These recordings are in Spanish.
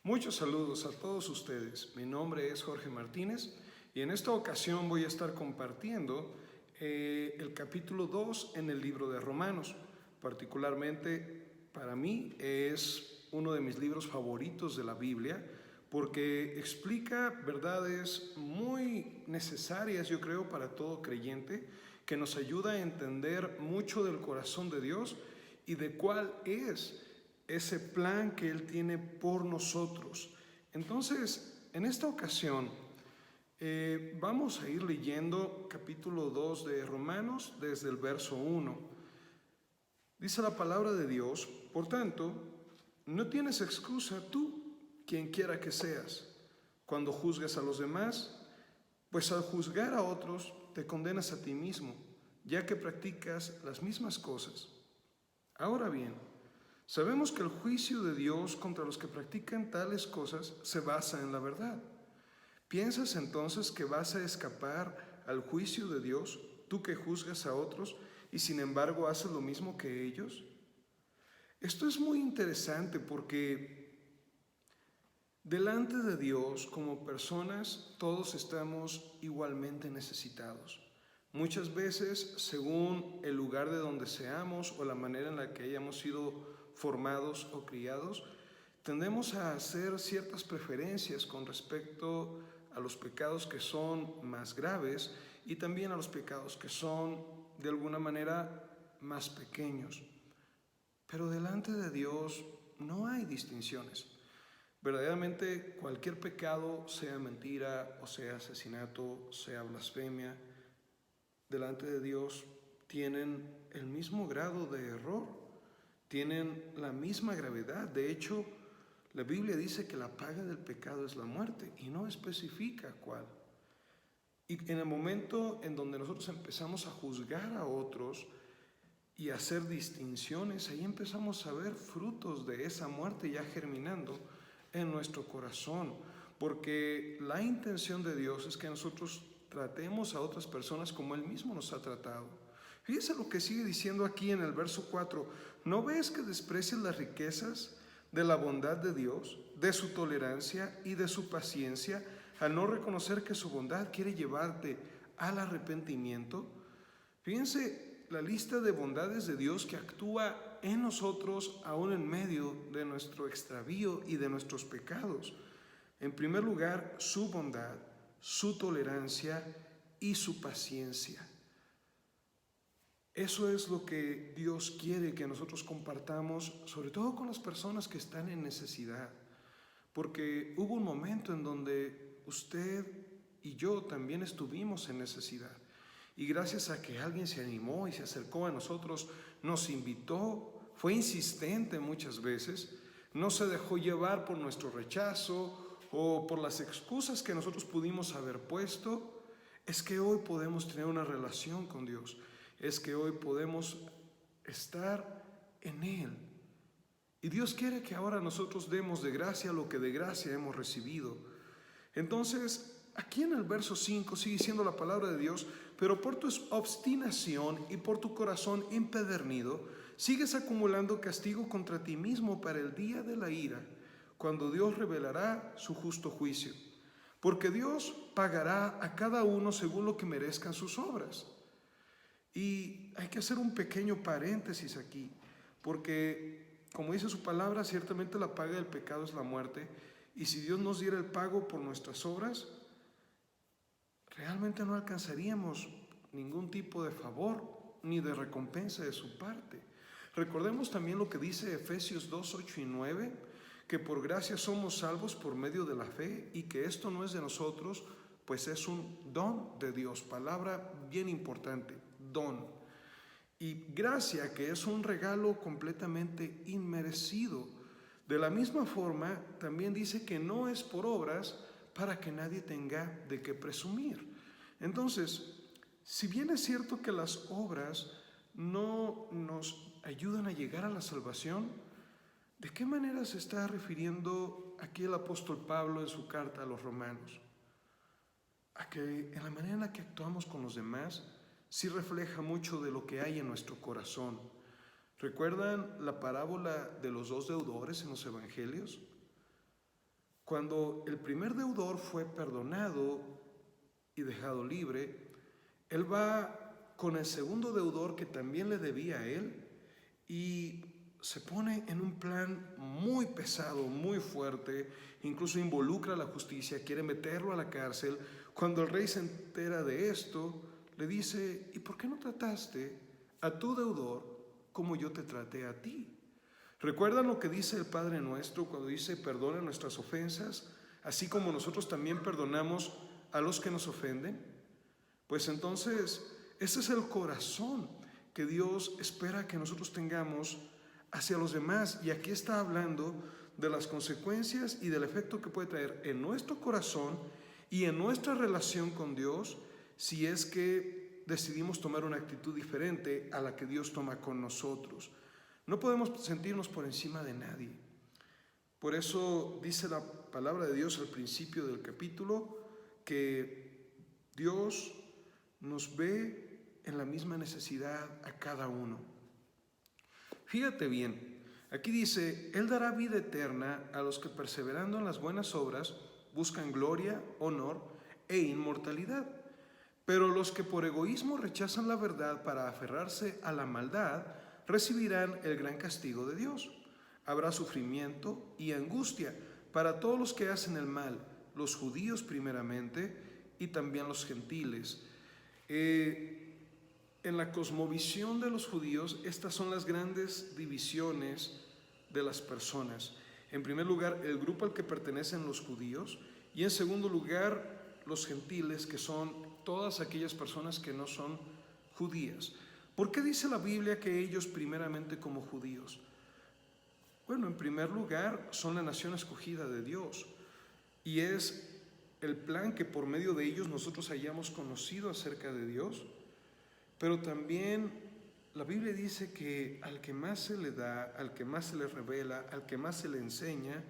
Muchos saludos a todos ustedes. Mi nombre es Jorge Martínez y en esta ocasión voy a estar compartiendo el capítulo 2 en el libro de Romanos. Particularmente para mí es uno de mis libros favoritos de la Biblia porque explica verdades muy necesarias, yo creo, para todo creyente, que nos ayuda a entender mucho del corazón de Dios y de cuál es ese plan que Él tiene por nosotros. Entonces, en esta ocasión, vamos a ir leyendo capítulo 2 de Romanos desde el verso 1. Dice la palabra de Dios: por tanto, no tienes excusa tú, quien quiera que seas, cuando juzgues a los demás, pues al juzgar a otros te condenas a ti mismo, ya que practicas las mismas cosas. Ahora bien, sabemos que el juicio de Dios contra los que practican tales cosas se basa en la verdad. ¿Piensas entonces que vas a escapar al juicio de Dios, tú que juzgas a otros y sin embargo haces lo mismo que ellos? Esto es muy interesante porque delante de Dios, como personas, todos estamos igualmente necesitados. Muchas veces, según el lugar de donde seamos o la manera en la que hayamos sido formados o criados, tendemos a hacer ciertas preferencias con respecto a los pecados que son más graves y también a los pecados que son de alguna manera más pequeños. Pero delante de Dios no hay distinciones. Verdaderamente cualquier pecado, sea mentira o sea asesinato, sea blasfemia, delante de Dios tienen el mismo grado de error, tienen la misma gravedad. De hecho, la Biblia dice que la paga del pecado es la muerte y no especifica cuál. Y en el momento en donde nosotros empezamos a juzgar a otros y a hacer distinciones, ahí empezamos a ver frutos de esa muerte ya germinando en nuestro corazón, porque la intención de Dios es que nosotros tratemos a otras personas como Él mismo nos ha tratado. Fíjense lo que sigue diciendo aquí en el verso 4. ¿No ves que desprecias las riquezas de la bondad de Dios, de su tolerancia y de su paciencia, al no reconocer que su bondad quiere llevarte al arrepentimiento? Fíjense la lista de bondades de Dios que actúa en nosotros aún en medio de nuestro extravío y de nuestros pecados. En primer lugar, su bondad, su tolerancia y su paciencia. Eso es lo que Dios quiere que nosotros compartamos, sobre todo con las personas que están en necesidad. Porque hubo un momento en donde usted y yo también estuvimos en necesidad. Y gracias a que alguien se animó y se acercó a nosotros, nos invitó, fue insistente muchas veces, no se dejó llevar por nuestro rechazo o por las excusas que nosotros pudimos haber puesto, es que hoy podemos tener una relación con Dios, es que hoy podemos estar en Él. Y Dios quiere que ahora nosotros demos de gracia lo que de gracia hemos recibido. Entonces, aquí en el verso 5 sigue diciendo la palabra de Dios: pero por tu obstinación y por tu corazón empedernido, sigues acumulando castigo contra ti mismo para el día de la ira, cuando Dios revelará su justo juicio. Porque Dios pagará a cada uno según lo que merezcan sus obras. Y hay que hacer un pequeño paréntesis aquí, porque como dice su palabra, ciertamente la paga del pecado es la muerte, y si Dios nos diera el pago por nuestras obras, realmente no alcanzaríamos ningún tipo de favor ni de recompensa de su parte. Recordemos también lo que dice Efesios 2, 8 y 9, que por gracia somos salvos por medio de la fe y que esto no es de nosotros, pues es un don de Dios. Palabra bien importante, don. Y gracia, que es un regalo completamente inmerecido. De la misma forma, también dice que no es por obras para que nadie tenga de qué presumir. Entonces, si bien es cierto que las obras no nos ayudan a llegar a la salvación, ¿de qué manera se está refiriendo aquí el apóstol Pablo en su carta a los romanos? A que en la manera en la que actuamos con los demás sí refleja mucho de lo que hay en nuestro corazón. ¿Recuerdan la parábola de los dos deudores en los evangelios? Cuando el primer deudor fue perdonado y dejado libre, él va con el segundo deudor que también le debía a él y se pone en un plan muy pesado, muy fuerte, incluso involucra a la justicia, quiere meterlo a la cárcel. Cuando el rey se entera de esto, le dice: ¿y por qué no trataste a tu deudor como yo te traté a ti? ¿Recuerdan lo que dice el Padre Nuestro cuando dice: perdona nuestras ofensas, así como nosotros también perdonamos a los que nos ofenden? Pues entonces, ese es el corazón que Dios espera que nosotros tengamos hacia los demás. Y aquí está hablando de las consecuencias y del efecto que puede traer en nuestro corazón y en nuestra relación con Dios si es que decidimos tomar una actitud diferente a la que Dios toma con nosotros. No podemos sentirnos por encima de nadie. Por eso dice la palabra de Dios al principio del capítulo que Dios nos ve en la misma necesidad a cada uno. Fíjate bien, aquí dice: Él dará vida eterna a los que perseverando en las buenas obras buscan gloria, honor e inmortalidad. Pero los que por egoísmo rechazan la verdad para aferrarse a la maldad recibirán el gran castigo de Dios. Habrá sufrimiento y angustia para todos los que hacen el mal, los judíos primeramente y también los gentiles. En la cosmovisión de los judíos, estas son las grandes divisiones de las personas. En primer lugar, el grupo al que pertenecen los judíos, y en segundo lugar, los gentiles, que son todas aquellas personas que no son judías. ¿Por qué dice la Biblia que ellos primeramente como judíos? Bueno, en primer lugar, son la nación escogida de Dios, y es el plan que por medio de ellos nosotros hayamos conocido acerca de Dios. Pero también la Biblia dice que al que más se le da, al que más se le revela, al que más se le enseña,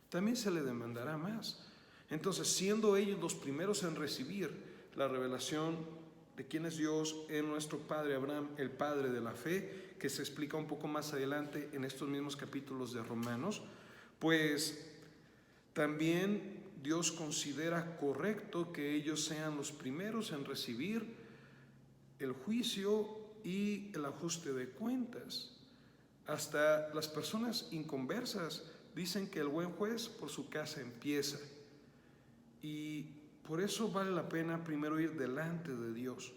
también se le demandará más. Entonces, siendo ellos los primeros en recibir la revelación de quién es Dios en nuestro padre Abraham, el padre de la fe, que se explica un poco más adelante en estos mismos capítulos de Romanos, pues también Dios considera correcto que ellos sean los primeros en recibir el juicio y el ajuste de cuentas. Hasta las personas inconversas dicen que el buen juez por su casa empieza. Y por eso vale la pena primero ir delante de Dios,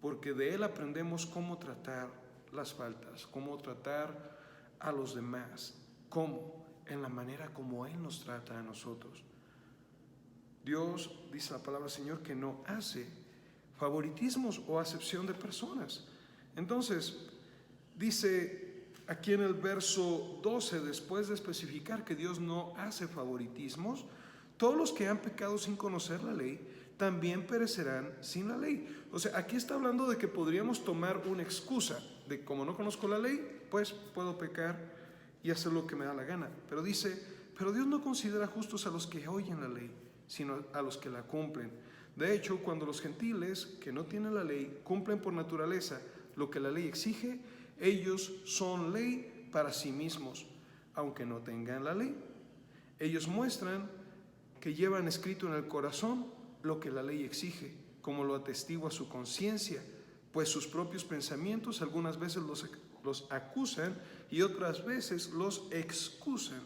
porque de Él aprendemos cómo tratar las faltas, cómo tratar a los demás, cómo, en la manera como Él nos trata a nosotros. Dios, dice la palabra del Señor, que no hace favoritismos o acepción de personas. Entonces, dice aquí en el verso 12, después de especificar que Dios no hace favoritismos, todos los que han pecado sin conocer la ley también perecerán sin la ley. O sea, aquí está hablando de que podríamos tomar una excusa de como no conozco la ley, pues puedo pecar y hacer lo que me da la gana. Pero dice, pero Dios no considera justos a los que oyen la ley, sino a los que la cumplen. De hecho, cuando los gentiles que no tienen la ley cumplen por naturaleza lo que la ley exige, ellos son ley para sí mismos, aunque no tengan la ley. Ellos muestran que llevan escrito en el corazón lo que la ley exige, como lo atestigua su conciencia, pues sus propios pensamientos algunas veces los acusan y otras veces los excusan.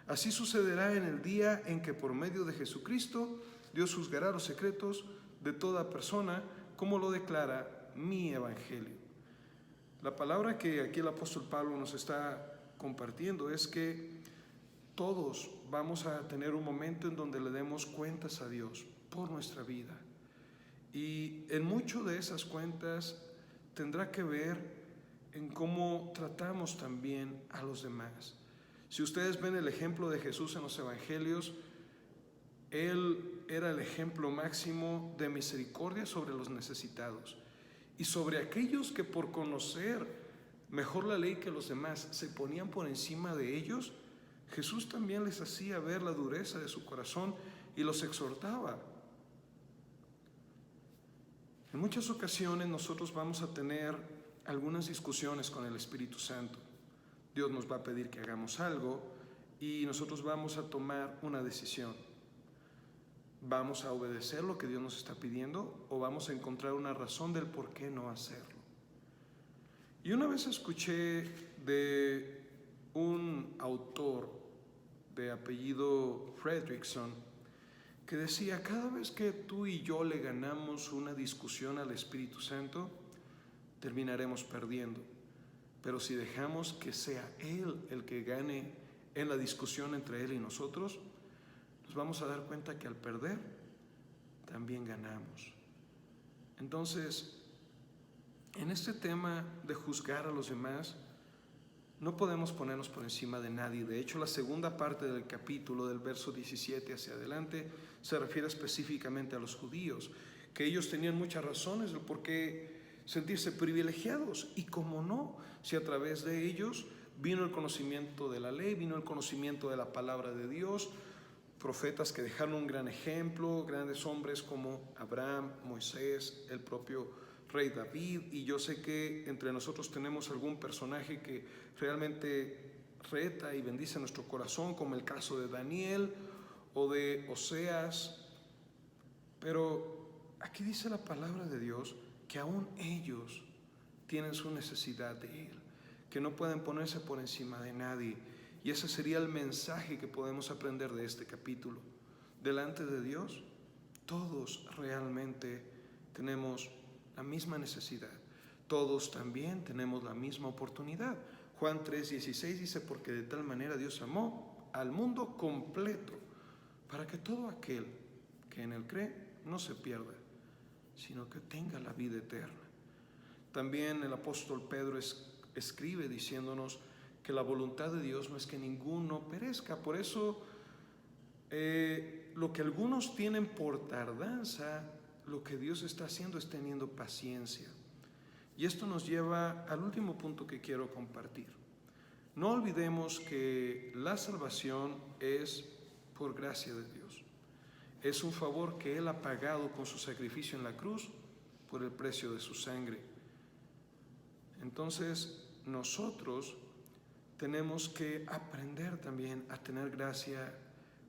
Así sucederá en el día en que por medio de Jesucristo Dios juzgará los secretos de toda persona, como lo declara mi evangelio. La palabra que aquí el apóstol Pablo nos está compartiendo es que todos vamos a tener un momento en donde le demos cuentas a Dios por nuestra vida. Y en mucho de esas cuentas tendrá que ver en cómo tratamos también a los demás. Si ustedes ven el ejemplo de Jesús en los evangelios, Él era el ejemplo máximo de misericordia sobre los necesitados y sobre aquellos que por conocer mejor la ley que los demás se ponían por encima de ellos. Jesús también les hacía ver la dureza de su corazón y los exhortaba. En muchas ocasiones nosotros vamos a tener algunas discusiones con el Espíritu Santo. Dios nos va a pedir que hagamos algo y nosotros vamos a tomar una decisión. ¿Vamos a obedecer lo que Dios nos está pidiendo o vamos a encontrar una razón del por qué no hacerlo? Y una vez escuché de un autor de apellido Fredrickson que decía: cada vez que tú y yo le ganamos una discusión al Espíritu Santo, terminaremos perdiendo. Pero si dejamos que sea Él el que gane en la discusión entre Él y nosotros, nos vamos a dar cuenta que al perder, también ganamos. Entonces, en este tema de juzgar a los demás, no podemos ponernos por encima de nadie. De hecho, la segunda parte del capítulo, del verso 17 hacia adelante, se refiere específicamente a los judíos, que ellos tenían muchas razones del por qué sentirse privilegiados. Y cómo no, si a través de ellos vino el conocimiento de la ley, vino el conocimiento de la palabra de Dios, profetas que dejaron un gran ejemplo, grandes hombres como Abraham, Moisés, el propio rey David. Y yo sé que entre nosotros tenemos algún personaje que realmente reta y bendice nuestro corazón, como el caso de Daniel o de Oseas. Pero aquí dice la palabra de Dios que aún ellos tienen su necesidad de Él, que no pueden ponerse por encima de nadie. Y ese sería el mensaje que podemos aprender de este capítulo. Delante de Dios, todos realmente tenemos la misma necesidad. Todos también tenemos la misma oportunidad. Juan 3:16 dice: porque de tal manera Dios amó al mundo completo, para que todo aquel que en Él cree no se pierda, sino que tenga la vida eterna. También el apóstol Pedro escribe diciéndonos que la voluntad de Dios no es que ninguno perezca. Por eso, lo que algunos tienen por tardanza, lo que Dios está haciendo es teniendo paciencia. Y esto nos lleva al último punto que quiero compartir. No olvidemos que la salvación es por gracia de Dios. Es un favor que Él ha pagado con su sacrificio en la cruz por el precio de su sangre. Entonces, nosotros tenemos que aprender también a tener gracia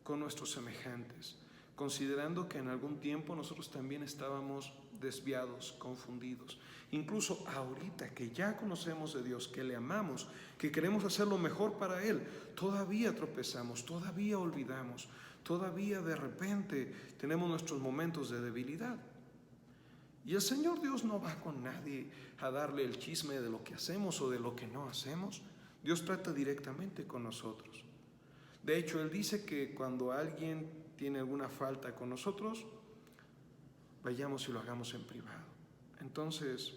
con nuestros semejantes, considerando que en algún tiempo nosotros también estábamos desviados, confundidos. Incluso ahorita que ya conocemos de Dios, que le amamos, que queremos hacer lo mejor para Él, todavía tropezamos, todavía olvidamos, todavía de repente tenemos nuestros momentos de debilidad. Y el Señor Dios no va con nadie a darle el chisme de lo que hacemos o de lo que no hacemos. Dios trata directamente con nosotros. De hecho, Él dice que cuando alguien tiene alguna falta con nosotros, vayamos y lo hagamos en privado. Entonces,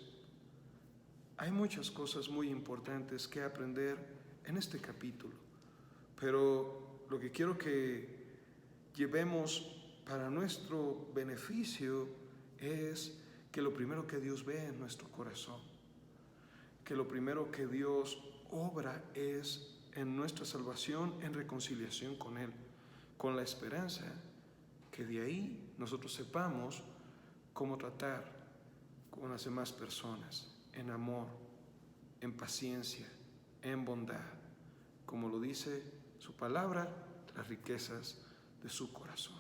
hay muchas cosas muy importantes que aprender en este capítulo, pero lo que quiero que llevemos para nuestro beneficio es que lo primero que Dios ve en nuestro corazón, que lo primero que Dios obra es en nuestra salvación, en reconciliación con Él, con la esperanza que de ahí nosotros sepamos cómo tratar con las demás personas, en amor, en paciencia, en bondad, como lo dice su palabra, las riquezas de su corazón.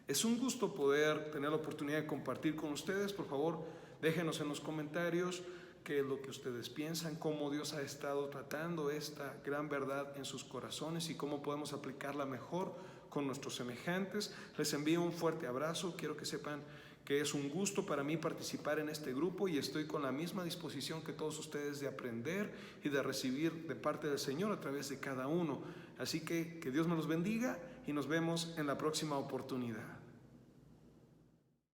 Es un gusto poder tener la oportunidad de compartir con ustedes. Por favor, déjenos en los comentarios qué es lo que ustedes piensan, cómo Dios ha estado tratando esta gran verdad en sus corazones y cómo podemos aplicarla mejor con nuestros semejantes. Les envío un fuerte abrazo. Quiero que sepan que es un gusto para mí participar en este grupo y estoy con la misma disposición que todos ustedes de aprender y de recibir de parte del Señor a través de cada uno. Así que Dios me los bendiga y nos vemos en la próxima oportunidad.